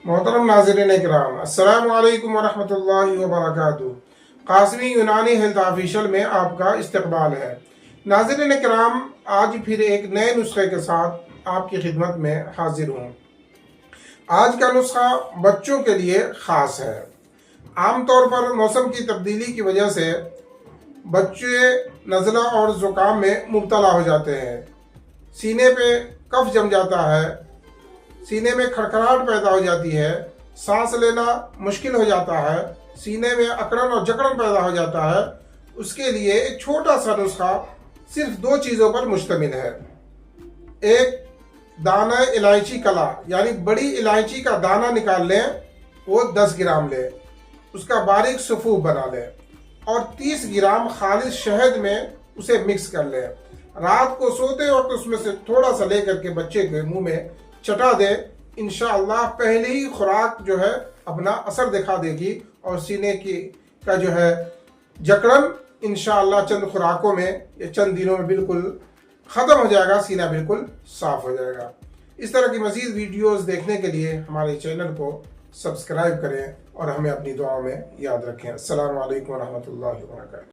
मोहतरम नाज़रीन इकराम, अस्सलामु अलैकुम वरहमतुल्लाहि वबरकातुहू। कासमी यूनानी हेल्थ ऑफिशियल में आपका इस्तकबाल है। नाज़रीन इकराम, आज फिर एक नए नुस्खे के साथ आपकी खिदमत में हाजिर हूँ। आज का नुस्खा बच्चों के लिए ख़ास है। आमतौर पर मौसम की तब्दीली की वजह से बच्चे नज़ला और ज़ुकाम में मुब्तला हो जाते हैं। सीने पे कफ जम जाता है, सीने में खड़खड़ाहट पैदा हो जाती है, सांस लेना मुश्किल हो जाता है, सीने में अकड़न और जकड़न पैदा हो जाता है। उसके लिए एक छोटा सा नुस्खा सिर्फ 2 चीज़ों पर मुश्तमिल है। एक दाना इलायची कला यानी बड़ी इलायची का दाना निकाल लें, वो 10 ग्राम लें, उसका बारीक सफ़ूफ बना लें और 30 ग्राम खालिस शहद में उसे मिक्स कर लें। रात को सोते वक्त उसमें से थोड़ा सा लेकर के बच्चे के मुंह में चटा दे। इंशाअल्लाह पहली ही खुराक जो है अपना असर दिखा देगी और सीने की का जो है जकड़न इंशाअल्लाह चंद खुराकों में या चंद दिनों में बिल्कुल ख़त्म हो जाएगा, सीना बिल्कुल साफ हो जाएगा। इस तरह की मज़ीद वीडियोस देखने के लिए हमारे चैनल को सब्सक्राइब करें और हमें अपनी दुआओं में याद रखें। अस्सलामु अलैकुम वरहमतुल्लाहि वबरकातुहू।